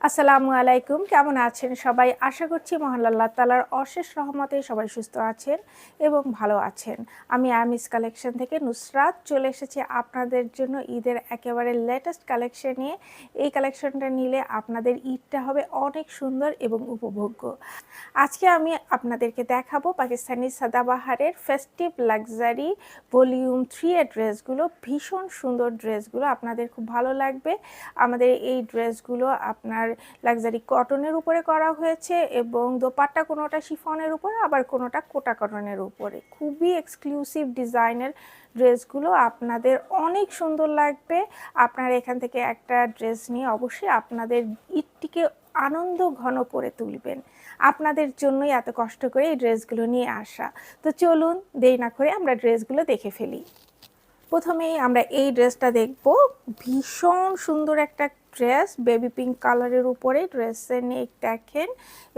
আসসালামু আলাইকুম, কেমন আছেন সবাই? আশা করছি মহান আল্লাহ তাআলার অশেষ রহমতে সবাই সুস্থ আছেন এবং ভালো আছেন। আমি আমিস কালেকশন থেকে নুসরাত চলে এসেছি আপনাদের জন্য ঈদের একেবারে লেটেস্ট কালেকশন নিয়ে। এই কালেকশনটা নিলে আপনাদের ঈদটা হবে অনেক সুন্দর এবং উপভোগ্য। আজকে আমি আপনাদেরকে দেখাবো পাকিস্তানি সাদাবাহারের ফেস্টিভ লাক্সারি ভলিউম 3 এর ড্রেসগুলো। ভীষণ সুন্দর ড্রেসগুলো, আপনাদের খুব ভালো লাগবে। আমাদের এই ড্রেসগুলো আপনার লাক্সারি কটনের উপরে করা হয়েছে এবং দোপাট্টা কোনোটা শিফনের উপরে, আবার কোনোটা কোটা কটনের উপরে। খুবই এক্সক্লুসিভ ডিজাইনের ড্রেসগুলো, আপনাদের অনেক সুন্দর লাগবে। আপনারা এখান থেকে একটা ড্রেস নিয়ে অবশ্যই আপনাদের ঈদটিকে আনন্দ ঘন করে তুলবেন। আপনাদের জন্যই এত কষ্ট করে এই ড্রেসগুলো নিয়ে আসা। তো চলুন দেরি না করে আমরা ড্রেসগুলো দেখে ফেলি। প্রথমেই আমরা এই ড্রেসটা দেখব। ভীষণ সুন্দর একটা ড্রেস, বেবি পিঙ্ক কালারের উপরে ড্রেসের নেক দেখেন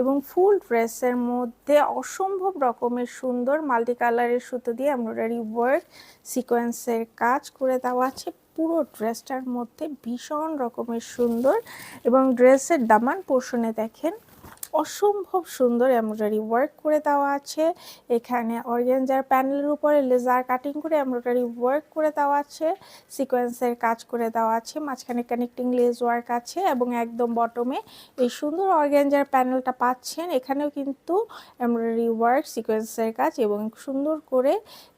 এবং ফুল ড্রেসের মধ্যে অসম্ভব রকমের সুন্দর মাল্টি কালারের সুতো দিয়ে এমব্রয়ডারি ওয়ার্ক সিকোয়েন্সের কাজ করে দেওয়া আছে পুরো ড্রেসটার মধ্যে। ভীষণ রকমের সুন্দর এবং ড্রেসের দামান পোর্শনে দেখেন অসম্ভব সুন্দর এমব্রয়ডারি ওয়ার্ক করে দেওয়া আছে। এখানে অর্গানজার প্যানেলের উপরে লেজার কাটিং করে এমব্রয়ডারি ওয়ার্ক করে দেওয়া আছে, সিকোয়েন্সের কাজ করে দেওয়া আছে, মাঝখানে কানেক্টিং লেস ওয়ার্ক আছে এবং একদম বটমে এই সুন্দর অর্গানজার প্যানেলটা পাচ্ছেন। এখানেও কিন্তু এমব্রয়ডারি ওয়ার্ক সিকোয়েন্সের কাজ এবং সুন্দর করে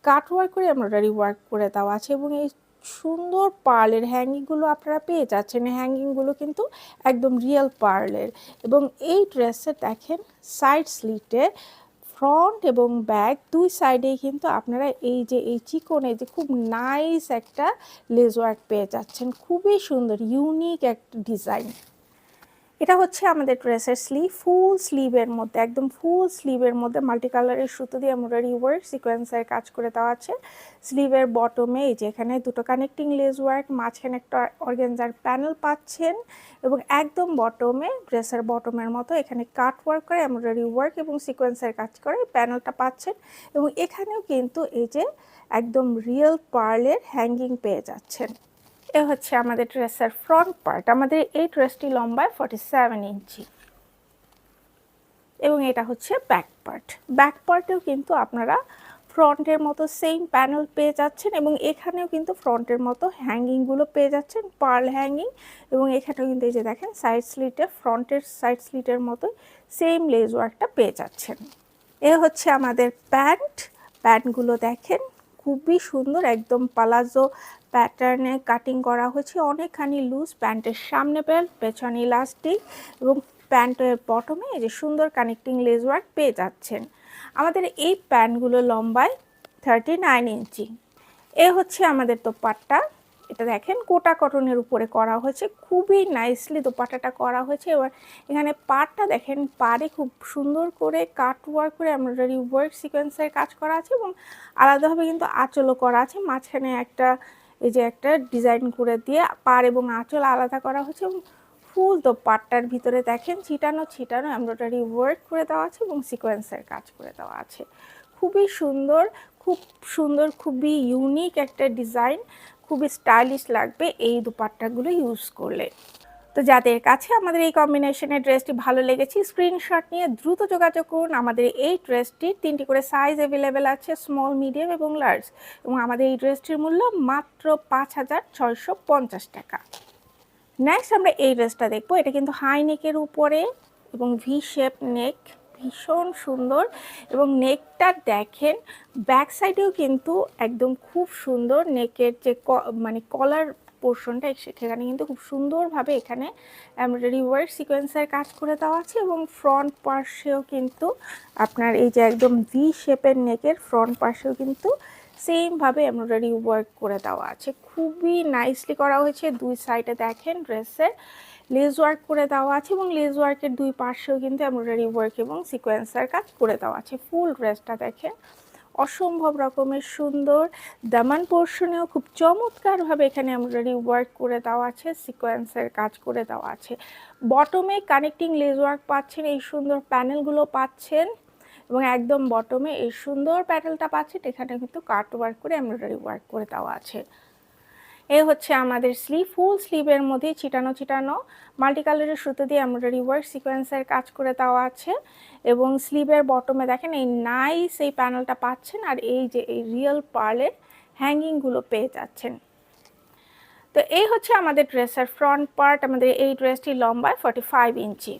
কাট ওয়ার্ক করে এমব্রয়ডারি ওয়ার্ক করে দেওয়া আছে এবং এই সুন্দর পার্লের হ্যাঙ্গিংগুলো আপনারা পেয়ে যাচ্ছেন। হ্যাঙ্গিংগুলো কিন্তু একদম রিয়েল পার্লের। এবং এই ড্রেসে দেখেন সাইড স্লিটে ফ্রন্ট এবং ব্যাক দুই সাইডেই কিন্তু আপনারা এই যে এই চিকনে যে খুব নাইস একটা লেস ওয়ার্ক পেয়ে যাচ্ছেন। খুবই সুন্দর ইউনিক একটা ডিজাইন। এটা হচ্ছে আমাদের ড্রেসের স্লিভ, ফুল স্লিভের মধ্যে একদম ফুল স্লিভের মধ্যে মাল্টি কালারের সুতো দিয়ে এমব্রয়ডারি ওয়ার্ক সিকোয়েন্সের কাজ করে দেওয়া আছে। স্লিভের বটমে এই যে এখানে দুটো কানেক্টিং লেস ওয়ার্ক, মাঝখানে একটা অর্গানজার প্যানেল পাচ্ছেন এবং একদম বটমে ড্রেসের বটমের মতো এখানে কাট ওয়ার্ক করে এমব্রয়ডারি ওয়ার্ক এবং সিকোয়েন্সের কাজ করে প্যানেলটা পাচ্ছেন এবং এখানেও কিন্তু এই যে একদম রিয়েল পার্লের হ্যাঙ্গিং পেয়ে যাচ্ছেন। এ হচ্ছে আমাদের ড্রেসের ফ্রন্ট পার্ট। আমাদের এই ড্রেসটি লম্বায় 47 ইঞ্চি এবং এটা হচ্ছে ব্যাক পার্ট। ব্যাক পার্টেও কিন্তু আপনারা ফ্রন্টের মতো সেম প্যানেল পেয়ে যাচ্ছেন এবং এখানেও কিন্তু ফ্রন্টের মতো হ্যাঙ্গিংগুলো পেয়ে যাচ্ছেন, পার্ল হ্যাঙ্গিং। এবং এখানেও কিন্তু এই যে দেখেন সাইড স্লিটে ফ্রন্টের সাইড স্লিটের মতো সেম লেস ওয়ার্কটা পেয়ে যাচ্ছেন। এ হচ্ছে আমাদের প্যান্টগুলো দেখেন খুবই সুন্দর, একদম পালাজো প্যাটার্নে কাটিং করা হয়েছে, অনেকখানি লুজ। প্যান্টের সামনে বেল্ট, পেছনে ইলাস্টিক এবং প্যান্টের বটমে এই যে সুন্দর কানেক্টিং লেস ওয়ার্ক পেয়ে যাচ্ছেন। আমাদের এই প্যান্টগুলো লম্বায় 39 ইঞ্চি। এ হচ্ছে আমাদের দোপাট্টা। এটা দেখেন কোটা কটনের উপরে করা হয়েছে, খুবই নাইসলি দোপাট্টাটা করা হয়েছে। এবার এখানে পাড়টা দেখেন, পাড়ে খুব সুন্দর করে কাট ওয়ার্ক করে এমব্রয়ডারি ওয়ার্ক সিকোয়েন্সের কাজ করা আছে এবং আলাদাভাবে কিন্তু আঁচলও করা আছে। মাঝখানে একটা এই যে একটা ডিজাইন করে দিয়ে পাড় এবং আঁচল আলাদা করা হয়েছে এবং ফুল দোপাট্টার ভিতরে দেখেন ছিটানো ছিটানো এমব্রয়ডারি ওয়ার্ক করে দেওয়া আছে এবং সিকোয়েন্সের কাজ করে দেওয়া আছে। খুবই সুন্দর, খুব সুন্দর, খুবই ইউনিক একটা ডিজাইন, খুবই স্টাইলিশ লাগবে এই দুপাট্টাগুলো ইউজ করলে। তো যাদের কাছে আমাদের এই কম্বিনেশনের ড্রেসটি ভালো লেগেছে স্ক্রিনশট নিয়ে দ্রুত যোগাযোগ করুন। আমাদের এই ড্রেসটির 3টি করে সাইজ অ্যাভেলেবেল আছে, স্মল, মিডিয়াম এবং লার্জ, এবং আমাদের এই ড্রেসটির মূল্য মাত্র 5,650 টাকা। নেক্সট আমরা এই ড্রেসটা দেখবো। এটা কিন্তু হাই নেকের উপরে এবং ভি শেপ নেক, ভীষণ সুন্দর। এবং নেকটা দেখেন ব্যাক সাইডেও কিন্তু একদম খুব সুন্দর। নেকের যে মানে কলার পোর্শনটা সেখানে কিন্তু খুব সুন্দরভাবে এখানে এমব্রয়ডারি ওয়ার্ক সিকোয়েন্সের কাজ করে দেওয়া আছে এবং ফ্রন্ট পার্শ্বেও কিন্তু আপনার এই যে একদম ভি শেপের নেকের ফ্রন্ট পার্শ্বেও কিন্তু সেমভাবে এমব্রয়ডারি ওয়ার্ক করে দেওয়া আছে। খুবই নাইসলি করা হয়েছে। দুই সাইডে দেখেন ড্রেসের লেস ওয়ার্ক করে দেওয়া আছে এবং লেস ওয়ার্কের দুই পাশেও কিন্তু এমব্রয়ডারি ওয়ার্ক এবং সিকোয়েন্সের কাজ করে দেওয়া আছে। ফুল ড্রেসটা দেখেন অসম্ভব রকমের সুন্দর। দামান পোর্শনেও খুব চমৎকারভাবে এখানে এমব্রয়ডারি ওয়ার্ক করে দেওয়া আছে, সিকোয়েন্সের কাজ করে দেওয়া আছে। বটমে কানেক্টিং লেস ওয়ার্ক পাচ্ছেন, এই সুন্দর প্যানেলগুলো পাচ্ছেন এবং একদম বটমে এই সুন্দর প্যানেলটা পাচ্ছেন। এখানে কিন্তু কাট ওয়ার্ক করে এমব্রয়ডারি ওয়ার্ক করে দেওয়া আছে। এই হচ্ছে আমাদের স্লিভ, ফুল স্লিভের মধ্যে ছিটানো ছিটানো মাল্টি কালারের সুতো দিয়ে এমব্রয়ডারি ওয়ার্ক সিকোয়েন্সের কাজ করে দেওয়া আছে এবং স্লিভের বটমে দেখেন এই নাইস এই প্যানেলটা পাচ্ছেন আর এই যে এই রিয়েল পার্লের হ্যাঙ্গিংগুলো পেয়ে যাচ্ছেন। তো এই হচ্ছে আমাদের ড্রেসের ফ্রন্ট পার্ট। আমাদের এই ড্রেসটি লম্বায় 45 ইঞ্চি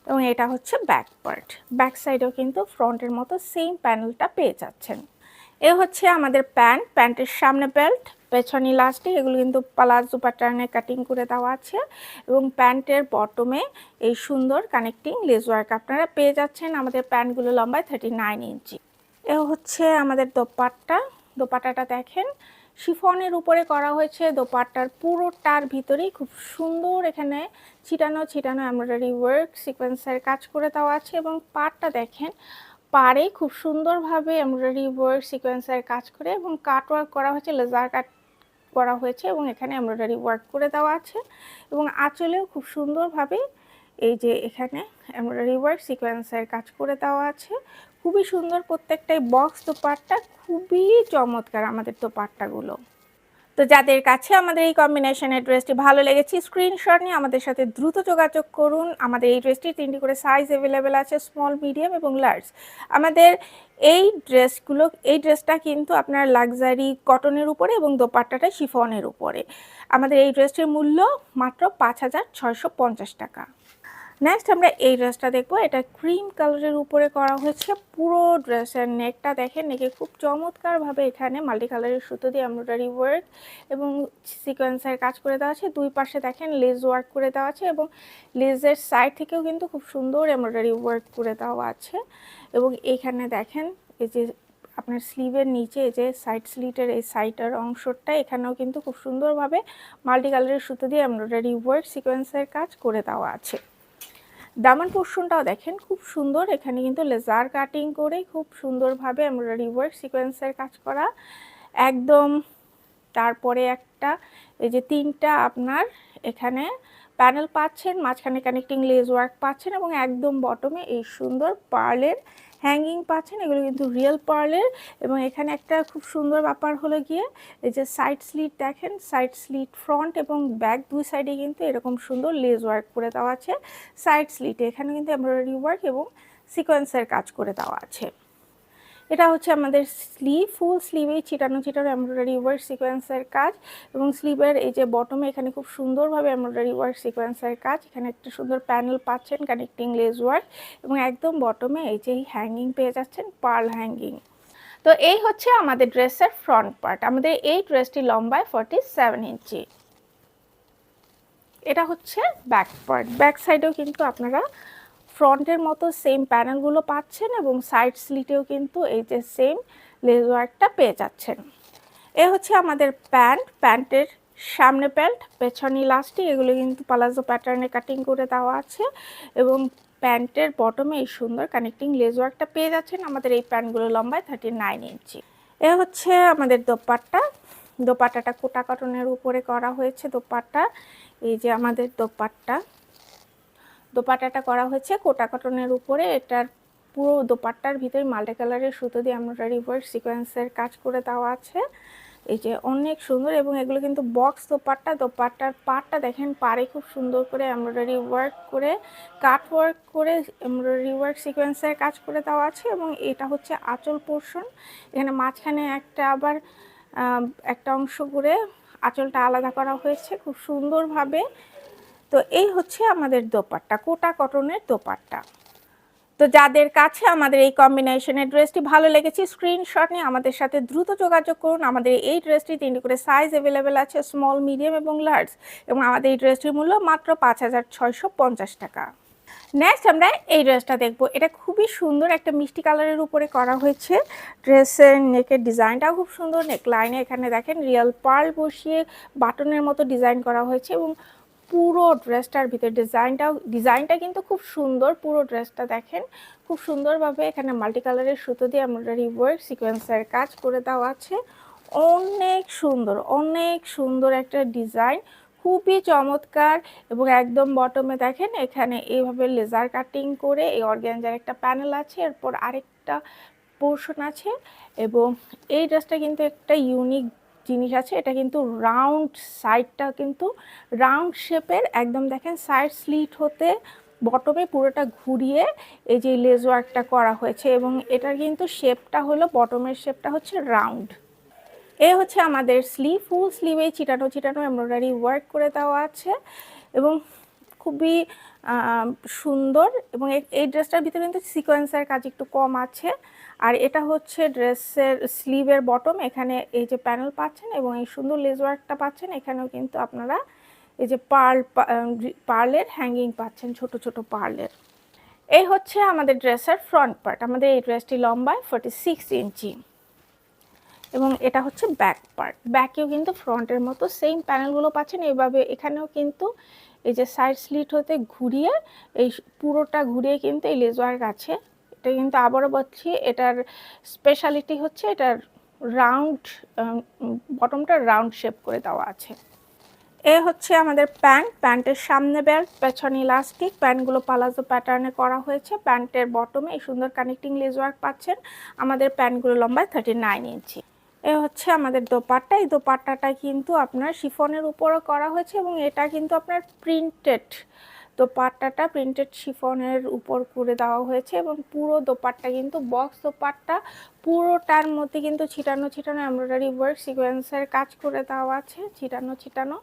এবং এটা হচ্ছে ব্যাক পার্ট। ব্যাক সাইডেও কিন্তু ফ্রন্টের মতো সেম প্যানেলটা পেয়ে যাচ্ছেন। এ হচ্ছে আমাদের প্যান্ট, প্যান্টের সামনে বেল্ট, পেছনে ইলাস্টিক, এগুলো কিন্তু প্লাজো প্যাটার্নে কাটিং করে দেওয়া আছে এবং প্যান্টের বটমে এই সুন্দর কানেক্টিং লেস ওয়ার্ক আপনারা পেয়ে যাচ্ছেন। আমাদের প্যান্টগুলো লম্বায় 39 ইঞ্চি। এ হচ্ছে আমাদের দোপাট্টা। দোপাট্টাটা দেখেন শিফনের উপরে করা হয়েছে। দোপাট্টার পুরোটার ভিতরেই খুব সুন্দর এখানে ছিটানো ছিটানো এমব্রয়ডারি ওয়ার্ক সিকোয়েন্সের কাজ করে দেওয়া আছে এবং পাড়টা দেখেন, পাড়ে খুব সুন্দরভাবে এমব্রয়ডারি ওয়ার্ক সিকোয়েন্সের কাজ করে এবং কাট ওয়ার্ক করা হয়েছে, লেজার কাট করা হয়েছে এবং এখানে এমব্রয়ডারি ওয়ার্ক করে দেওয়া আছে এবং আঁচলেও খুব সুন্দরভাবে এই যে এখানে এমব্রয়ডারি ওয়ার্ক সিকোয়েন্সের কাজ করে দেওয়া আছে। খুবই সুন্দর প্রত্যেকটাই বক্স দোপাট্টা, খুবই চমৎকার আমাদের দোপাট্টাগুলো। তো যাদের কাছে আমাদের এই কম্বিনেশনের ড্রেসটি ভালো লেগেছে স্ক্রিনশট নিয়ে আমাদের সাথে দ্রুত যোগাযোগ করুন। আমাদের এই ড্রেসটির 3টি করে সাইজ অ্যাভেলেবেল আছে, স্মল, মিডিয়াম এবং লার্জ। আমাদের এই ড্রেসটা কিন্তু আপনার লাক্সারি কটনের উপরে এবং দোপাট্টাটা শিফনের উপরে। আমাদের এই ড্রেসটির মূল্য মাত্র 5,650 টাকা। নেক্সট আমরা এই ড্রেসটা দেখবো। এটা ক্রিম কালারের উপরে করা হয়েছে। পুরো ড্রেসের নেকটা দেখেন, নেকে খুব চমৎকারভাবে এখানে মাল্টি কালারের সুতো দিয়ে এমব্রয়ডারি ওয়ার্ক এবং সিকোয়েন্সের কাজ করে দেওয়া আছে। দুই পাশে দেখেন লেস ওয়ার্ক করে দেওয়া আছে এবং লেসের সাইড থেকেও কিন্তু খুব সুন্দর এমব্রয়ডারি ওয়ার্ক করে দেওয়া আছে এবং এইখানে দেখেন এই যে আপনার স্লিভের নিচে যে সাইড স্লিটের এই সাইডের অংশটা, এখানেও কিন্তু খুব সুন্দরভাবে মাল্টি কালারের সুতো দিয়ে এমব্রয়ডারি ওয়ার্ক সিকোয়েন্সের কাজ করে দেওয়া আছে। দামান পোর্শনটাও দেখেন খুব সুন্দর, এখানে কিন্তু লেজার কাটিং করে খুব সুন্দরভাবে এমব্রয়ডারি ওয়ার্ক সিকোয়েন্সের কাজ করা একদম। তারপরে একটা এই যে 3টা আপনার এখানে প্যানেল পাচ্ছেন, মাঝখানে কানেক্টিং লেস ওয়ার্ক পাচ্ছেন এবং একদম বটমে এই সুন্দর পার্লের হ্যাঙ্গিং পাচ্ছেন। এগুলো কিন্তু রিয়েল পার্লের এবং এখানে একটা খুব সুন্দর ব্যাপার হলো গিয়ে এই যে সাইড স্লিট দেখেন, সাইড স্লিট ফ্রন্ট এবং ব্যাক দুই সাইডে কিন্তু এরকম সুন্দর লেস ওয়ার্ক করে দেওয়া আছে। সাইড স্লিটে এখানে কিন্তু এমব্রয়ডারি ওয়ার্ক এবং সিকোয়েন্সের কাজ করে দেওয়া আছে। এটা হচ্ছে আমাদের স্লিভ, ফুল স্লিভে ছিটানো ছিটানো এমব্রয়ডারি ওয়ার্ক সিকোয়েন্সের কাজ এবং স্লিভের এই যে বটমে এখানে খুব সুন্দরভাবে এমব্রয়ডারি ওয়ার্ক সিকোয়েন্সের কাজ। এখানে একটা সুন্দর প্যানেল পাচ্ছেন, কানেক্টিং লেস ওয়ার্ক এবং একদম বটমে এই যে হ্যাঙ্গিং পেয়ে যাচ্ছেন, পার্ল হ্যাঙ্গিং। তো এই হচ্ছে আমাদের ড্রেসের ফ্রন্ট পার্ট। আমাদের এই ড্রেসটি লম্বায় 47 ইঞ্চি। এটা হচ্ছে ব্যাক পার্ট। ব্যাক সাইডেও কিন্তু আপনারা ফ্রন্টের মতো সেম প্যানেলগুলো পাচ্ছেন এবং সাইড স্লিটেও কিন্তু এই যে সেম লেস ওয়ার্কটা পেয়ে যাচ্ছেন। এ হচ্ছে আমাদের প্যান্ট, প্যান্টের সামনে বেল্ট, পেছনে ইলাস্টিক, এগুলো কিন্তু প্লাজো প্যাটার্নে কাটিং করে দেওয়া আছে এবং প্যান্টের বটমে এই সুন্দর কানেক্টিং লেস ওয়ার্কটা পেয়ে যাচ্ছেন। আমাদের এই প্যান্টগুলো লম্বায় 39 ইঞ্চি। এ হচ্ছে আমাদের দোপাট্টা। দোপাট্টাটা কোটা কটনের উপরে করা হয়েছে। দোপাট্টা এই যে আমাদের দোপাট্টাটা করা হয়েছে কোটা কটনের উপরে। এটার পুরো দোপাট্টার ভিতরে মাল্টি কালারের সুতো দিয়ে এমব্রয়ডারি ওয়ার্ক সিকোয়েন্সের কাজ করে দেওয়া আছে। এই যে অনেক সুন্দর এবং এগুলো কিন্তু বক্স দোপাট্টা। দোপাট্টার পাড়টা দেখেন, পাড়ে খুব সুন্দর করে এমব্রয়ডারি ওয়ার্ক করে কাট ওয়ার্ক করে এমব্রয়ডারি ওয়ার্ক সিকোয়েন্সের কাজ করে দেওয়া আছে এবং এটা হচ্ছে আঁচল পোর্শন। এখানে মাঝখানে আবার একটা অংশ করে আঁচলটা আলাদা করা হয়েছে খুব সুন্দরভাবে। তো এই হচ্ছে আমাদের দোপাট্টা, কোটা কটনের দোপাট্টা। তো যাদের কাছে আমাদের এই কম্বিনেশনের ড্রেসটি ভালো লেগেছে স্ক্রিনশট নিয়ে আমাদের সাথে দ্রুত যোগাযোগ করুন। আমাদের এই ড্রেসটি 3টি করে সাইজ অ্যাভেলেবেল আছে, স্মল, মিডিয়াম এবং লার্জ এবং আমাদের এই ড্রেসটির মূল্য মাত্র 5,650 টাকা। নেক্সট আমরা এই ড্রেসটা দেখব। এটা খুবই সুন্দর একটা মিষ্টি কালারের উপরে করা হয়েছে। ড্রেসের নেকের ডিজাইনটাও খুব সুন্দর। নেক লাইনে এখানে দেখেন রিয়েল পার্ল বসিয়ে বাটনের মতো ডিজাইন করা হয়েছে এবং পুরো ড্রেসটার ভিতরে ডিজাইনটা কিন্তু খুব সুন্দর। পুরো ড্রেসটা দেখেন খুব সুন্দরভাবে এখানে মাল্টি কালারের সুতো দিয়ে এমব্রয়ডারি ওয়ার্ক সিকোয়েন্সের কাজ করে দেওয়া আছে। অনেক সুন্দর একটা ডিজাইন, খুবই চমৎকার এবং একদম বটমে দেখেন এখানে এইভাবে লেজার কাটিং করে এই অর্গানজার একটা প্যানেল আছে, এরপর আরেকটা পোর্শন আছে এবং এই ড্রেসটা কিন্তু একটা ইউনিক জিনিস আছে, এটা কিন্তু রাউন্ড, সাইডটা কিন্তু রাউন্ড শেপের, একদম দেখেন সাইড স্লিট হতে বটমে পুরোটা ঘুরিয়ে এই যে লেস ওয়ার্কটা করা হয়েছে, এবং এটার কিন্তু শেপটা হলো, বটমের শেপটা হচ্ছে রাউন্ড। এ হচ্ছে আমাদের স্লিভ, ফুল স্লিভে চিটানো চিটানো এমব্রয়ডারি ওয়ার্ক করে দেওয়া আছে এবং খুবই সুন্দর। এবং এই ড্রেসটার ভিতরে কিন্তু সিকোয়েন্সের কাজ একটু কম আছে। আর এটা হচ্ছে ড্রেসের স্লিভের বটম, এখানে এই যে প্যানেল পাচ্ছেন এবং এই সুন্দর লেস ওয়ার্কটা পাচ্ছেন। এখানেও কিন্তু আপনারা এই যে পার্লের হ্যাঙ্গিং পাচ্ছেন, ছোট ছোট পার্লের। এই হচ্ছে আমাদের ড্রেসের ফ্রন্ট পার্ট। আমাদের এই ড্রেসটি লম্বায় 46 ইঞ্চি এবং এটা হচ্ছে ব্যাক পার্ট। ব্যাকেও কিন্তু ফ্রন্টের মতো সেম প্যানেলগুলো পাচ্ছেন এইভাবে। এখানেও কিন্তু এই যে সাইড স্লিট হতে ঘুরিয়ে, এই পুরোটা ঘুরিয়ে কিন্তু এই লেস ওয়ার্ক আছে। এটা কিন্তু আবারও বলছি, এটার স্পেশালিটি হচ্ছে এটার রাউন্ড, বটমটা রাউন্ড শেপ করে দেওয়া আছে। এ হচ্ছে আমাদের প্যান্ট। প্যান্টের সামনে বেল্ট, পেছনে ইলাস্টিক। প্যান্টগুলো পালাজো প্যাটার্নে করা হয়েছে। প্যান্টের বটমে এই সুন্দর কানেক্টিং লেস ওয়ার্ক পাচ্ছেন। আমাদের প্যান্টগুলো লম্বায় 39 ইঞ্চি। এ হচ্ছে আমাদের দোপাট্টা। এই দোপাট্টাটা কিন্তু আপনার শিফনের উপরও করা হয়েছে এবং এটা কিন্তু আপনার প্রিন্টেড দোপাট্টাটা প্রিন্টেড শিফনের উপর করে দেওয়া হয়েছে এবং পুরো দোপাট্টা কিন্তু বক্স দোপাট্টা, পুরোটার মধ্যে কিন্তু ছিটানো ছিটানো এমব্রয়ডারি ওয়ার্ক সিকোয়েন্সের কাজ করে দেওয়া আছে, ছিটানো ছিটানো।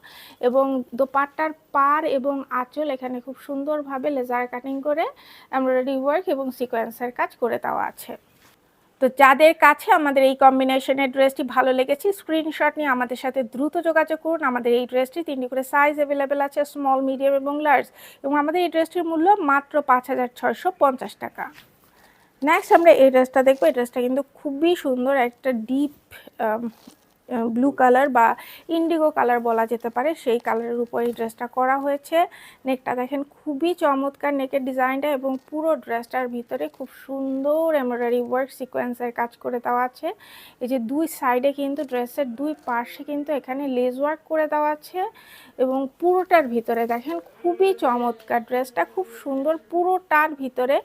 এবং দোপাট্টার পার এবং আঁচল এখানে খুব সুন্দরভাবে লেজার কাটিং করে এমব্রয়ডারি ওয়ার্ক এবং সিকোয়েন্সের কাজ করে দেওয়া আছে। তো যাদের কাছে আমাদের এই কম্বিনেশনের ড্রেসটি ভালো লেগেছে, স্ক্রিনশট নিয়ে আমাদের সাথে দ্রুত যোগাযোগ করুন। আমাদের এই ড্রেসটি 3টি করে সাইজ অ্যাভেলেবেল আছে, স্মল, মিডিয়াম এবং লার্জ, এবং আমাদের এই ড্রেসটির মূল্য মাত্র 5,650 টাকা। নেক্সট আমরা এই ড্রেসটা দেখবো। এই ড্রেসটা কিন্তু খুবই সুন্দর, একটা ডিপ ব্লু কালার বা ইন্ডিগো কালার বলা যেতে পারে, সেই কালারের উপর এই ড্রেসটা করা হয়েছে। নেকটা দেখেন খুবই চমৎকার নেকের ডিজাইনটা, এবং পুরো ড্রেসটার ভিতরে খুব সুন্দর এমব্রয়ডারি ওয়ার্ক সিকোয়েন্সের কাজ করে দেওয়া আছে। এই যে দুই সাইডে কিন্তু ড্রেসের দুই পাশে কিন্তু এখানে লেস ওয়ার্ক করে দেওয়া আছে, এবং পুরোটার ভিতরে দেখেন খুবই চমৎকার, ড্রেসটা খুব সুন্দর, পুরোটার ভিতরে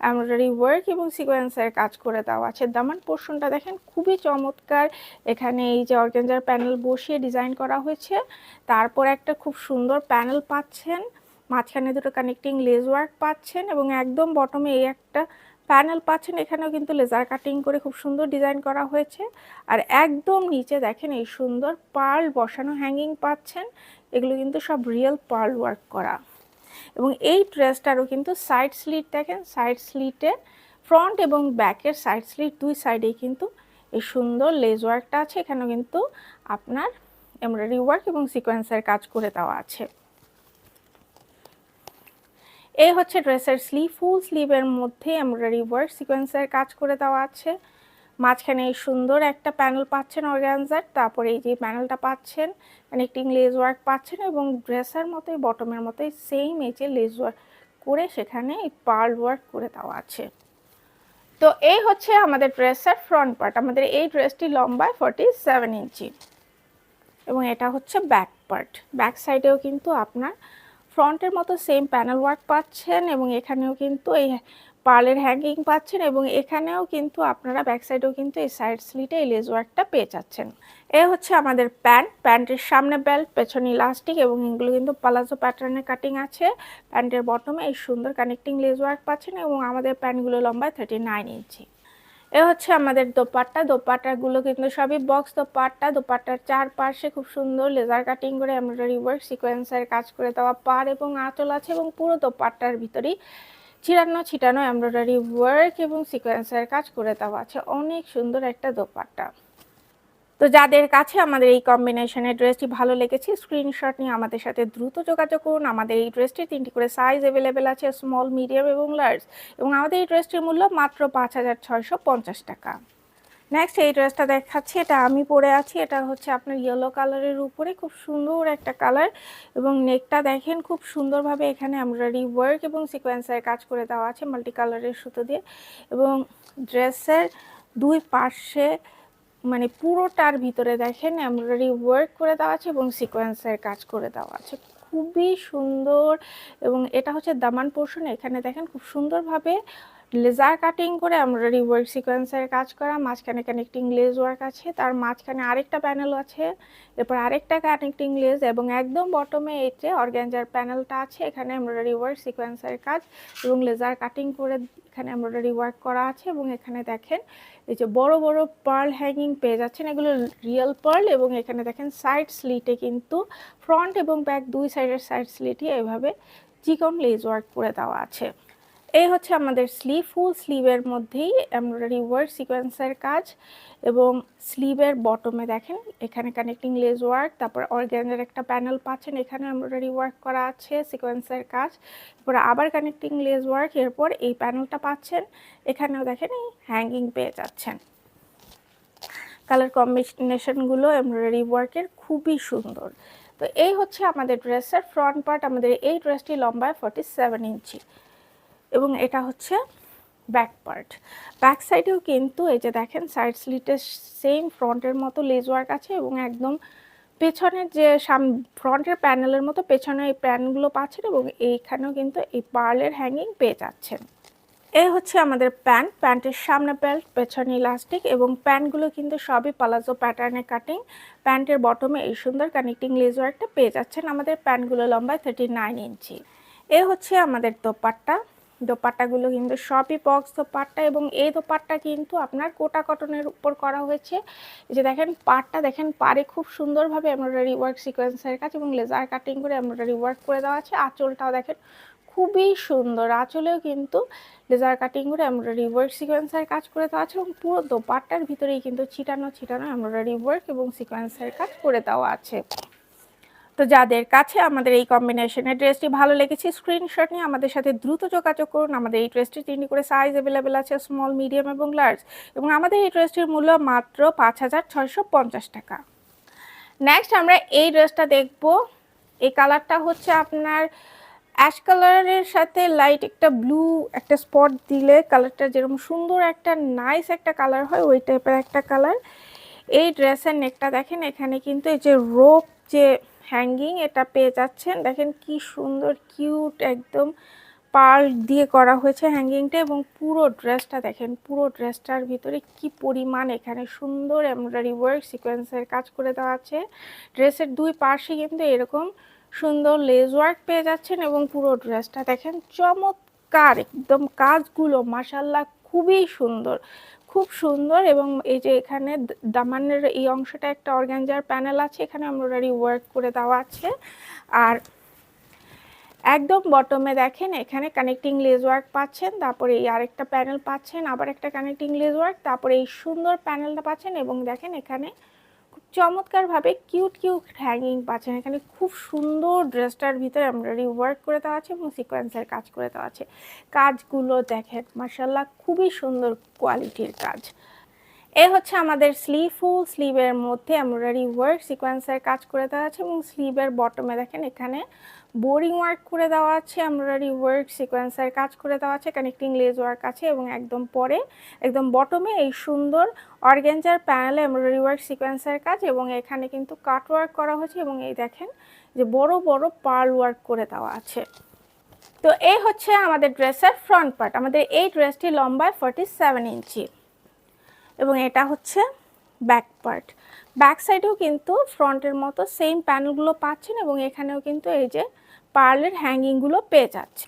এমব্রয়ডারি ওয়ার্ক এবং সিকোয়েন্সের কাজ করে দেওয়া আছে। দামান পোর্শনটা দেখেন খুবই চমৎকার, এখানে এই যে অর্গানজার প্যানেল বসিয়ে ডিজাইন করা হয়েছে। তারপর একটা খুব সুন্দর প্যানেল পাচ্ছেন, মাঝখানে দুটো কানেক্টিং লেস ওয়ার্ক পাচ্ছেন, এবং একদম বটমে এই একটা প্যানেল পাচ্ছেন, এখানেও কিন্তু লেজার কাটিং করে খুব সুন্দর ডিজাইন করা হয়েছে। আর একদম নিচে দেখেন এই সুন্দর পার্ল বসানো হ্যাঙ্গিং পাচ্ছেন, এগুলো কিন্তু সব রিয়েল পার্ল ওয়ার্ক করা। এবং এই ড্রেসটারও কিন্তু সাইড স্লিট দেখেন, সাইড স্লিটে ফ্রন্ট এবং ব্যাকের সাইড স্লিট দুই সাইডেই কিন্তু এই সুন্দর লেস ওয়ার্কটা আছে। এখানেও কিন্তু আপনার এমব্রয়ডারি ওয়ার্ক এবং সিকোয়েন্সের কাজ করে দেওয়া আছে। এই হচ্ছে ড্রেসের স্লিভ, ফুল স্লিভের মধ্যে এমব্রয়ডারি ওয়ার্ক সিকোয়েন্সের কাজ করে দেওয়া আছে। মাঝখানে এই সুন্দর একটা প্যানেল পাচ্ছেন অর্গানজার, তারপরে এই যে প্যানেলটা পাচ্ছেন, কানেক্টিং লেস ওয়ার্ক পাচ্ছেন, এবং ড্রেসের মতোই বটমের মতোই সেম এই যে লেস ওয়ার্ক করে সেখানে এই পার্ল ওয়ার্ক করে দেওয়া আছে। তো এই হচ্ছে আমাদের ড্রেসের ফ্রন্ট পার্ট। আমাদের এই ড্রেসটি লম্বায় 47 ইঞ্চি এবং এটা হচ্ছে ব্যাক পার্ট। ব্যাক সাইডেও কিন্তু আপনার ফ্রন্টের মতো সেম প্যানেল ওয়ার্ক পাচ্ছেন, এবং এখানেও কিন্তু এই পার্লের হ্যাঙ্গিং পাচ্ছেন, এবং এখানেও কিন্তু আপনারা ব্যাক সাইডেও কিন্তু এই সাইড স্লিটে এই লেস ওয়ার্কটা পেয়ে যাচ্ছেন। এ হচ্ছে আমাদের প্যান্ট। প্যান্টের সামনে বেল্ট, পেছনে ইলাস্টিক, এবং এগুলো কিন্তু পালাজো প্যাটার্নের কাটিং আছে। প্যান্টের বটমে এই সুন্দর কানেক্টিং লেস ওয়ার্ক পাচ্ছেন, এবং আমাদের প্যান্টগুলো লম্বায় 39 ইঞ্চি। এ হচ্ছে আমাদের দোপাট্টা। দোপাট্টাগুলো কিন্তু সবই বক্স দোপাট্টা। দোপাট্টার চারপাশে খুব সুন্দর লেজার কাটিং করে এমব্রয়ডারি ওয়ার্ক সিকোয়েন্সের কাজ করে দেওয়া পাড় এবং আঁচল আছে, এবং পুরো দোপাট্টার ভিতরেই ছিটানো ছিটানো এমব্রয়ডারি ওয়ার্ক এবং সিকোয়েন্সের কাজ করে দেওয়া আছে। অনেক সুন্দর একটা দোপাট্টা। তো যাদের কাছে আমাদের এই কম্বিনেশনের ড্রেসটি ভালো লেগেছে, স্ক্রিনশট নিয়ে আমাদের সাথে দ্রুত যোগাযোগ করুন। আমাদের এই ড্রেসটি 3টি করে সাইজ অ্যাভেলেবেল আছে, স্মল, মিডিয়াম এবং লার্জ, এবং আমাদের এই ড্রেসটির মূল্য মাত্র 5,650 টাকা। নেক্সট এই ড্রেসটা দেখাচ্ছি, এটা আমি পরে আছি। এটা হচ্ছে আপনার ইয়েলো কালারের উপরে খুব সুন্দর একটা কালার, এবং নেকটা দেখেন খুব সুন্দরভাবে এখানে এমব্রয়ডারি ওয়ার্ক এবং সিকোয়েন্সের কাজ করে দেওয়া আছে মাল্টি কালারের সুতো দিয়ে, এবং ড্রেসের দুই পাশে মানে পুরোটার ভিতরে দেখেন এমব্রয়ডারি ওয়ার্ক করে দেওয়া আছে এবং সিকোয়েন্সের কাজ করে দেওয়া আছে, খুবই সুন্দর। এবং এটা হচ্ছে দামান পোর্শন, এখানে দেখেন খুব সুন্দরভাবে লেজার কাটিং করে এমব্রয়ডারি ওয়ার্ক সিকোয়েন্সের কাজ করা, মাঝখানে কানেক্টিং লেস ওয়ার্ক আছে, তার মাঝখানে আরেকটা প্যানেল আছে, এরপর আরেকটা কানেক্টিং লেস এবং একদম বটমে এই যে অর্গ্যানজার প্যানেলটা আছে, এখানে এমব্রয়ডারি ওয়ার্ক সিকোয়েন্সের কাজ এবং লেজার কাটিং করে এখানে এমব্রয়ডারি ওয়ার্ক করা আছে। এবং এখানে দেখেন এই যে বড় বড় পার্ল হ্যাঙ্গিং পেয়ে যাচ্ছেন, এগুলো রিয়েল পার্ল। এবং এখানে দেখেন সাইড স্লিটে কিন্তু ফ্রন্ট এবং ব্যাক দুই সাইডের সাইড স্লিটে এভাবে চিকন লেস ওয়ার্ক করে দেওয়া আছে। এই হচ্ছে আমাদের স্লিভ, ফুল স্লিভের মধ্যেই এমব্রয়ডারি ওয়ার্ক সিকোয়েন্সের কাজ এবং স্লিভের বটমে দেখেন এখানে কানেক্টিং লেস ওয়ার্ক, তারপর অর্গ্যানজার একটা প্যানেল পাচ্ছেন, এখানে এমব্রয়ডারি ওয়ার্ক করা আছে সিকোয়েন্সের কাজ, এরপর আবার কানেক্টিং লেস ওয়ার্ক, এরপর এই প্যানেলটা পাচ্ছেন, এখানেও দেখেন এই হ্যাঙ্গিং পেয়ে যাচ্ছেন। কালার কম্বিনেশনগুলো এমব্রয়ডারি ওয়ার্কের খুবই সুন্দর। তো এই হচ্ছে আমাদের ড্রেসের ফ্রন্ট পার্ট। আমাদের এই ড্রেসটি লম্বায় 47 ইঞ্চি এবং এটা হচ্ছে ব্যাক পার্ট। ব্যাক সাইডেও কিন্তু এই যে দেখেন সাইড স্লিটের সেম ফ্রন্টের মতো লেস ওয়ার্ক আছে এবং একদম পেছনের যে ফ্রন্টের প্যানেলের মতো পেছনে এই প্যানগুলো পাচ্ছেন এবং এইখানেও কিন্তু এই পার্লের হ্যাঙ্গিং পেয়ে যাচ্ছেন। এই হচ্ছে আমাদের প্যান্ট, প্যান্টের সামনে বেল্ট, পেছনে ইলাস্টিক এবং প্যান্টগুলো কিন্তু সবই পালাজো প্যাটার্নে কাটিং। প্যান্টের বটমে এই সুন্দর কানেক্টিং লেস ওয়ার্কটা পেয়ে যাচ্ছেন। আমাদের প্যান্টগুলো লম্বায় 39 ইঞ্চি। এ হচ্ছে আমাদের দোপাট্টা। দোপাট্টাগুলো কিন্তু সবই বক্স দোপাট্টা এবং এই দোপাট্টা কিন্তু আপনার কোটা কটনের উপর করা হয়েছে। এই যে দেখেন পাড়টা দেখেন, পাড়ে খুব সুন্দরভাবে এমব্রয়ডারি ওয়ার্ক সিকোয়েন্সের কাজ এবং লেজার কাটিং করে এমব্রয়ডারি ওয়ার্ক করে দেওয়া আছে। আঁচলটাও দেখেন খুবই সুন্দর, আঁচলেও কিন্তু লেজার কাটিং করে এমব্রয়ডারি ওয়ার্ক সিকোয়েন্সের কাজ করে দেওয়া আছে এবং পুরো দোপাট্টার ভিতরেই কিন্তু ছিটানো এমব্রয়ডারি ওয়ার্ক এবং সিকোয়েন্সের কাজ করে দেওয়া আছে। তো যাদের কাছে আমাদের এই কম্বিনেশনের ড্রেসটি ভালো লেগেছে স্ক্রিনশট নিয়ে আমাদের সাথে দ্রুত যোগাযোগ করুন। আমাদের এই ড্রেসটি 3টি করে সাইজ অ্যাভেলেবেল আছে, স্মল, মিডিয়াম এবং লার্জ, এবং আমাদের এই ড্রেসটির মূল্য মাত্র 5,650 টাকা। নেক্সট আমরা এই ড্রেসটা দেখব। এই কালারটা হচ্ছে আপনার অ্যাশ কালারের সাথে লাইট একটা ব্লু একটা স্পট দিলে কালারটা যেরকম সুন্দর একটা নাইস একটা কালার হয়, ওই টাইপের একটা কালার। এই ড্রেসের নেকটা দেখেন, এখানে কিন্তু এই যে রোপ যে হ্যাঙ্গিং এটা পেয়ে যাচ্ছেন, দেখেন কি সুন্দর কিউট একদম পার্ল দিয়ে করা হয়েছে হ্যাঙ্গিংটা এবং পুরো ড্রেসটা দেখেন, পুরো ড্রেসটার ভিতরে কি পরিমাণ এখানে সুন্দর এমব্রয়ডারি ওয়ার্ক সিকোয়েন্সের কাজ করে দেওয়া আছে। ড্রেসের দুই পাশে কিন্তু এরকম সুন্দর লেস ওয়ার্ক পেয়ে যাচ্ছেন এবং পুরো ড্রেসটা দেখেন চমৎকার একদম কাজগুলো মাশাআল্লাহ খুবই সুন্দর, খুব সুন্দর। এবং এই যে এখানে দামানের এই অংশটা একটা অর্গানজার প্যানেল আছে, এখানে এমব্রয়ডারি ওয়ার্ক করে দেওয়া আছে। আর একদম বটমে দেখেন এখানে কানেক্টিং লেস ওয়ার্ক পাচ্ছেন, তারপরে এই আরেকটা প্যানেল পাচ্ছেন, আবার একটা কানেক্টিং লেস ওয়ার্ক, তারপরে এই সুন্দর প্যানেলটা পাচ্ছেন এবং দেখেন এখানে খুব চমৎকারভাবে কিউট কিউট হ্যাঙ্গিং পাচ্ছেন। এখানে খুব সুন্দর ড্রেসটার ভিতরে এমব্রয়ডারি ওয়ার্ক করে দেওয়া আছে এবং সিকোয়েন্সের কাজ করে দেওয়া আছে। কাজগুলো দেখেন মাশাআল্লাহ খুবই সুন্দর কোয়ালিটির কাজ। এ হচ্ছে আমাদের স্লিভ, ফুল স্লিভের মধ্যে এমব্রয়ডারি ওয়ার্ক সিকোয়েন্সের কাজ করে দেওয়া আছে এবং স্লিভের বটমে দেখেন এখানে বোরিং ওয়ার্ক করে দেওয়া আছে, এমব্রয়ডারি ওয়ার্ক সিকোয়েন্সের কাজ করে দেওয়া আছে, কানেক্টিং লেস ওয়ার্ক আছে এবং একদম পরে একদম বটমে এই সুন্দর অর্গানজার প্যানেলে এমব্রয়ডারি ওয়ার্ক সিকোয়েন্সের কাজ এবং এখানে কিন্তু কাট ওয়ার্ক করা হয়েছে এবং এই দেখেন যে বড় বড় পার্ল ওয়ার্ক করে দেওয়া আছে। তো এই হচ্ছে আমাদের ড্রেসের ফ্রন্ট পার্ট। আমাদের এই ড্রেসটি লম্বায় 47 ইঞ্চি এবং এটা হচ্ছে ব্যাক পার্ট। ব্যাক সাইডেও কিন্তু ফ্রন্টের মতো সেম প্যানেলগুলো পাচ্ছেন এবং এখানেও কিন্তু এই যে পার্লের হ্যাঙ্গিংগুলো পেয়ে যাচ্ছে।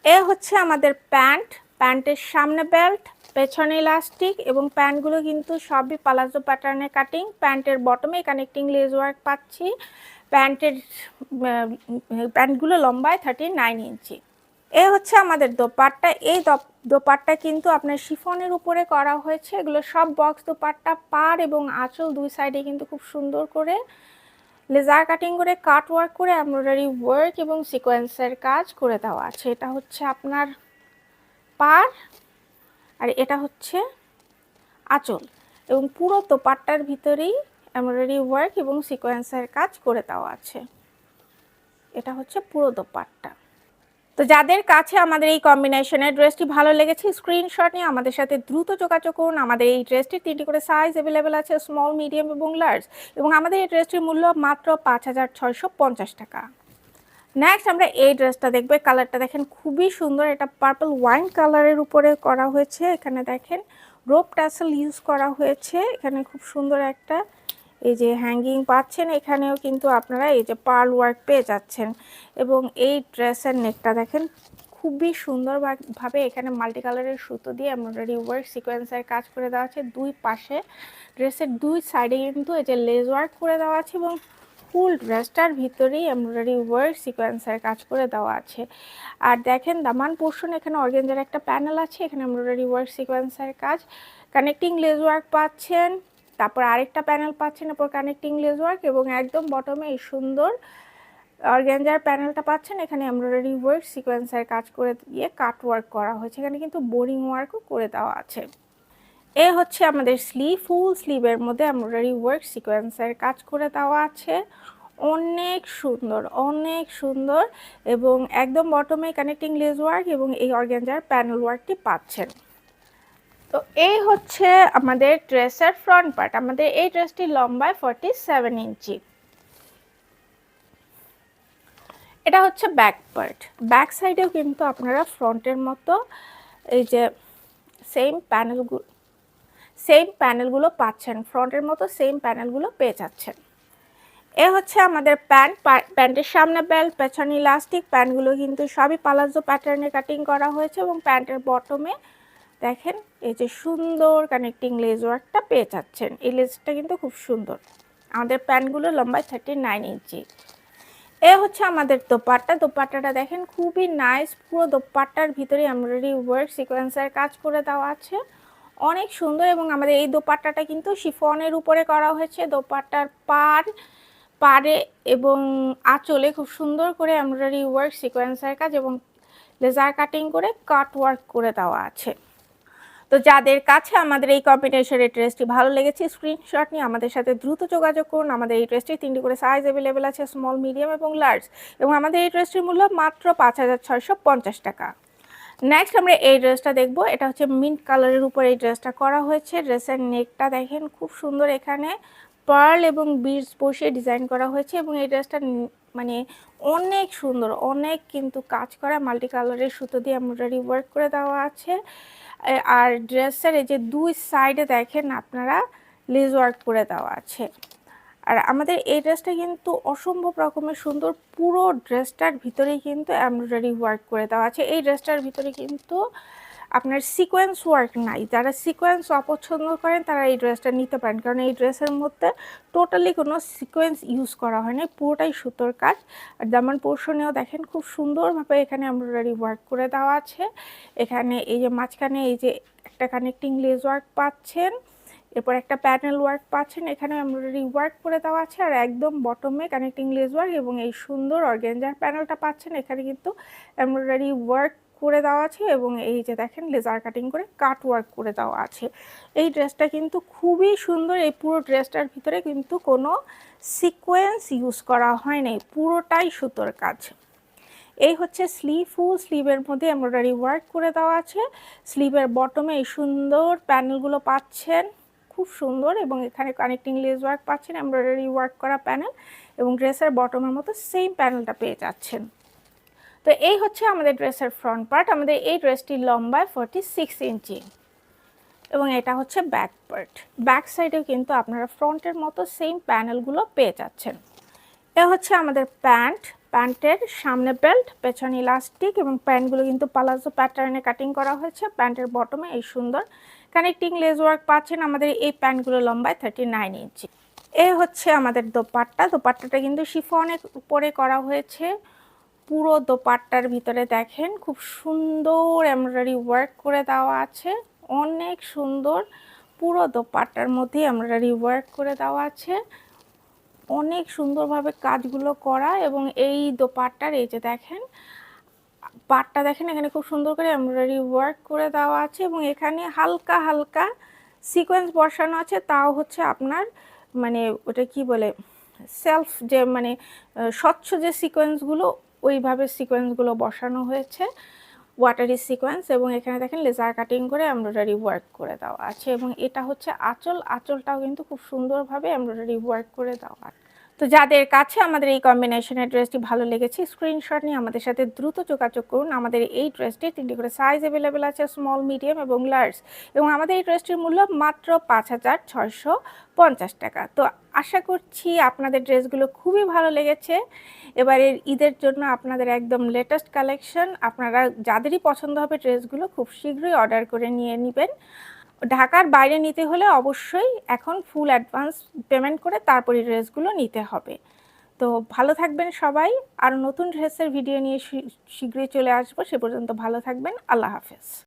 এ হচ্ছে আমাদের প্যান্ট, প্যান্টের সামনে বেল্ট, পেছনে ইলাস্টিক এবং প্যান্টগুলো কিন্তু সবই পালাজো প্যাটার্নে কাটিং। প্যান্টের বটমে কানেক্টিং লেস ওয়ার্ক পাচ্ছি। প্যান্টগুলো লম্বায় 39 ইঞ্চি। এ হচ্ছে আমাদের দোপাট্টা। এই দোপাট্টা কিন্তু আপনার শিফনের উপরে করা হয়েছে, এগুলো সব বক্স দোপাট্টা। পাড় এবং আঁচল দুই সাইডে কিন্তু খুব সুন্দর করে লেজার কাটিং করে কাট ওয়ার্ক করে এমব্রয়ডারি ওয়ার্ক এবং সিকোয়েন্সের কাজ করে দেওয়া আছে। এটা হচ্ছে আপনার পাড় আর এটা হচ্ছে আঁচল এবং পুরো দোপাট্টার ভিতরেই এমব্রয়ডারি ওয়ার্ক এবং সিকোয়েন্সের কাজ করে দেওয়া আছে। এটা হচ্ছে পুরো দোপাট্টা। তো যাদের কাছে আমাদের এই কম্বিনেশনের ড্রেসটি ভালো লেগেছে স্ক্রিনশট নিয়ে আমাদের সাথে দ্রুত যোগাযোগ করুন। আমাদের এই ড্রেসটির 3টি করে সাইজ অ্যাভেলেবেল আছে, স্মল, মিডিয়াম এবং লার্জ, এবং আমাদের এই ড্রেসটির মূল্য মাত্র 5,650 টাকা। নেক্সট আমরা এই ড্রেসটা দেখব। কালারটা দেখেন খুবই সুন্দর, এটা পার্পল ওয়াইন কালারের উপরে করা হয়েছে। এখানে দেখেন রোপ টাসেল ইউজ করা হয়েছে। এখানে খুব সুন্দর একটা এই যে হ্যাঙ্গিং পাচ্ছেন, এখানেও কিন্তু আপনারা এই যে পার্ল ওয়ার্ক পেয়ে যাচ্ছেন। এবং এই ড্রেসের নেকটা দেখেন খুবই সুন্দরভাবে এখানে মাল্টি কালারের সুতো দিয়ে এমব্রয়ডারি ওয়ার্ক সিকোয়েন্সের কাজ করে দেওয়া আছে। দুই পাশে ড্রেসের দুই সাইডে কিন্তু এই যে লেস ওয়ার্ক করে দেওয়া আছে এবং ফুল ড্রেসটার ভিতরেই এমব্রয়ডারি ওয়ার্ক সিকোয়েন্সের কাজ করে দেওয়া আছে। আর দেখেন দামান পোর্শন এখানে অর্গানজার একটা প্যানেল আছে, এখানে এমব্রয়ডারি ওয়ার্ক সিকোয়েন্সের কাজ, কানেক্টিং লেস ওয়ার্ক পাচ্ছেন, তারপর আরেকটা প্যানেল পাচ্ছেন, এরপর কানেক্টিং লেস ওয়ার্ক এবং একদম বটমে এই সুন্দর অর্গানজার প্যানেলটা পাচ্ছেন। এখানে এমব্রয়ডারি ওয়ার্ক সিকোয়েন্সের কাজ করে দিয়ে কাট ওয়ার্ক করা হয়েছে, এখানে কিন্তু বোরিং ওয়ার্কও করে দেওয়া আছে। এ হচ্ছে আমাদের স্লিভ, ফুল স্লিভের মধ্যে এমব্রয়ডারি ওয়ার্ক সিকোয়েন্সের কাজ করে দেওয়া আছে। অনেক সুন্দর, অনেক সুন্দর এবং একদম বটমে কানেক্টিং লেস ওয়ার্ক এবং এই অর্গানজার প্যানেল ওয়ার্কটি পাচ্ছেন। তো এই হচ্ছে আমাদের ড্রেসের ফ্রন্ট পার্ট। আমাদের এই ড্রেসটি লম্বায় 47 ইঞ্চি। এটা হচ্ছে ব্যাক পার্ট। ব্যাক সাইডেও কিন্তু আপনারা ফ্রন্টের মতো এই যে সেম প্যানেলগুলো পাচ্ছেন, ফ্রন্টের মতো সেম প্যানেলগুলো পেয়ে যাচ্ছেন। এ হচ্ছে আমাদের প্যান্টের সামনে বেল্ট, পেছনে ইলাস্টিক, প্যান্টগুলো কিন্তু সবই পালাজো প্যাটার্নে কাটিং করা হয়েছে এবং প্যান্টের বটমে দেখেন এই যে সুন্দর কানেক্টিং লেস ওয়ার্কটা পেয়ে যাচ্ছেন। এই লেসটা কিন্তু খুব সুন্দর। আমাদের প্যান্টগুলো লম্বায় 39 ইঞ্চি। এ হচ্ছে আমাদের দোপাট্টা। দোপাট্টাটা দেখেন খুবই নাইস, পুরো দোপাট্টার ভিতরে এমব্রয়ডারি ওয়ার্ক সিকোয়েন্সের কাজ করে দেওয়া আছে, অনেক সুন্দর। এবং আমাদের এই দোপাট্টাটা কিন্তু শিফনের উপরে করা হয়েছে। দোপাট্টার পাড়ে এবং আঁচলে খুব সুন্দর করে এমব্রয়ডারি ওয়ার্ক সিকোয়েন্সের কাজ এবং লেজার কাটিং করে কাট ওয়ার্ক করে দেওয়া আছে। তো যাদের কাছে আমাদের এই কম্বিনেশনের ড্রেসটি ভালো লেগেছে স্ক্রিনশট নিয়ে আমাদের সাথে দ্রুত যোগাযোগ করুন। আমাদের এই ড্রেসটি 3টি করে সাইজ অ্যাভেলেবেল আছে, স্মল, মিডিয়াম এবং লার্জ, এবং আমাদের এই ড্রেসটির মূল্য মাত্র 5650 টাকা। নেক্সট আমরা এই ড্রেসটা দেখব। এটা হচ্ছে মিন্ট কালারের উপর এই ড্রেসটা করা হয়েছে। ড্রেসের নেকটা দেখেন খুব সুন্দর, এখানে পার্ল এবং বিডস বসিয়ে ডিজাইন করা হয়েছে এবং এই ড্রেসটা মানে অনেক সুন্দর, অনেক কিন্তু কাজ করা মাল্টি কালারের সুতো দিয়ে এমব্রয়ডারি ওয়ার্ক করে দেওয়া আছে। আর ড্রেসের এই যে দুই সাইডে দেখেন আপনারা লেস ওয়ার্ক করে দেওয়া আছে। আর আমাদের এই ড্রেসটা কিন্তু অসম্ভব রকমের সুন্দর, পুরো ড্রেসটার ভিতরেই কিন্তু এমব্রয়ডারি ওয়ার্ক করে দেওয়া আছে। এই ড্রেসটার ভিতরে কিন্তু আপনার সিকোয়েন্স ওয়ার্ক নাই, যারা সিকোয়েন্স অপছন্দ করেন তারা এই ড্রেসটা নিতে পারেন, কারণ এই ড্রেসের মধ্যে টোটালি কোনো সিকোয়েন্স ইউজ করা হয় না, পুরোটাই সুতোর কাজ। আর দামান পোর্শনেও দেখেন খুব সুন্দরভাবে এখানে এমব্রয়ডারি ওয়ার্ক করে দেওয়া আছে। এখানে এই যে মাঝখানে এই যে একটা কানেক্টিং লেস ওয়ার্ক পাচ্ছেন, এরপর একটা প্যানেল ওয়ার্ক পাচ্ছেন, এখানে এমব্রয়ডারি ওয়ার্ক করে দেওয়া আছে। আর একদম বটমে কানেক্টিং লেস ওয়ার্ক এবং এই সুন্দর অর্গানজার প্যানেলটা পাচ্ছেন, এখানে কিন্তু এমব্রয়ডারি ওয়ার্ক করে দেওয়া আছে এবং এই যে দেখেন লেজার কাটিং করে কাট ওয়ার্ক করে দেওয়া আছে। এই ড্রেসটা কিন্তু খুবই সুন্দর। এই পুরো ড্রেসটার ভিতরে কিন্তু কোনো সিকোয়েন্স ইউজ করা হয় নাই, পুরোটাই সুতোর কাজ। এই হচ্ছে স্লিভ, ফুল স্লিভের মধ্যে এমব্রয়ডারি ওয়ার্ক করে দেওয়া আছে। স্লিভের বটমে এই সুন্দর প্যানেলগুলো পাচ্ছেন, খুব সুন্দর, এবং এখানে কানেক্টিং লেস ওয়ার্ক পাচ্ছেন, এমব্রয়ডারি ওয়ার্ক করা প্যানেল এবং ড্রেসের বটমের মতো সেম প্যানেলটা পেয়ে যাচ্ছেন। তো এই হচ্ছে আমাদের ড্রেসের ফ্রন্ট পার্ট। আমাদের এই ড্রেসটি লম্বায় 46 ইঞ্চি এবং এটা হচ্ছে ব্যাক পার্ট। ব্যাক সাইডেও কিন্তু আপনারা ফ্রন্টের মতো সেম প্যানেলগুলো পেয়ে যাচ্ছেন। এ হচ্ছে আমাদের প্যান্টের সামনে বেল্ট, পেছনে ইলাস্টিক এবং প্যান্টগুলো কিন্তু পালাজো প্যাটার্নে কাটিং করা হয়েছে। প্যান্টের বটমে এই সুন্দর কানেক্টিং লেস ওয়ার্ক পাচ্ছেন। আমাদের এই প্যান্টগুলো লম্বায় 39 ইঞ্চি। এ হচ্ছে আমাদের দোপাট্টা। দোপাট্টাটা কিন্তু শিফনের উপরে করা হয়েছে। পুরো দোপাট্টার ভিতরে দেখেন খুব সুন্দর এমব্রয়ডারি ওয়ার্ক করে দেওয়া আছে, অনেক সুন্দর। পুরো দোপাট্টার মধ্যে এমব্রয়ডারি ওয়ার্ক করে দেওয়া আছে, অনেক সুন্দরভাবে কাজগুলো করা। এবং এই দোপাট্টার এই যে দেখেন পাটটা দেখেন, এখানে খুব সুন্দর করে এমব্রয়ডারি ওয়ার্ক করে দেওয়া আছে এবং এখানে হালকা হালকা সিকোয়েন্স বসানো আছে, তাও হচ্ছে আপনার মানে ওটা কি বলে সেলফ যে মানে স্বচ্ছ যে সিকোয়েন্সগুলো, ওইভাবে সিকোয়েন্সগুলো বসানো হয়েছে, ওয়াটারি সিকোয়েন্স। এবং এখানে দেখেন লেজার কাটিং করে এমব্রয়ডারি ওয়ার্ক করে দেওয়া আছে। এবং এটা হচ্ছে আঁচলটাও কিন্তু খুব সুন্দরভাবে এমব্রয়ডারি ওয়ার্ক করে দেওয়া তো যাদের কাছে আমাদের এই কম্বিনেশনের ড্রেসটি ভালো লেগেছে স্ক্রিনশট নিয়ে আমাদের সাথে দ্রুত যোগাযোগ করুন। আমাদের এই ড্রেসটির ৩টি করে সাইজ অ্যাভেলেবেল আছে, স্মল, মিডিয়াম এবং লার্জ, এবং আমাদের এই ড্রেসটির মূল্য মাত্র ৫,৬৫০ টাকা। তো আশা করছি আপনাদের ড্রেসগুলো খুবই ভালো লেগেছে। এবারের ঈদের জন্য আপনাদের একদম লেটেস্ট কালেকশন, আপনারা যাদেরই পছন্দ হবে ড্রেসগুলো খুব শীঘ্রই অর্ডার করে নিয়ে নেবেন। ঢাকার বাইরে নিতে হলে অবশ্যই এখন ফুল অ্যাডভান্স পেমেন্ট করে তারপরে ড্রেসগুলো নিতে হবে। তো ভালো থাকবেন সবাই। আর নতুন ড্রেসের ভিডিও নিয়ে শীঘ্রই চলে আসবো। সে পর্যন্ত ভালো থাকবেন। আল্লাহ হাফেজ।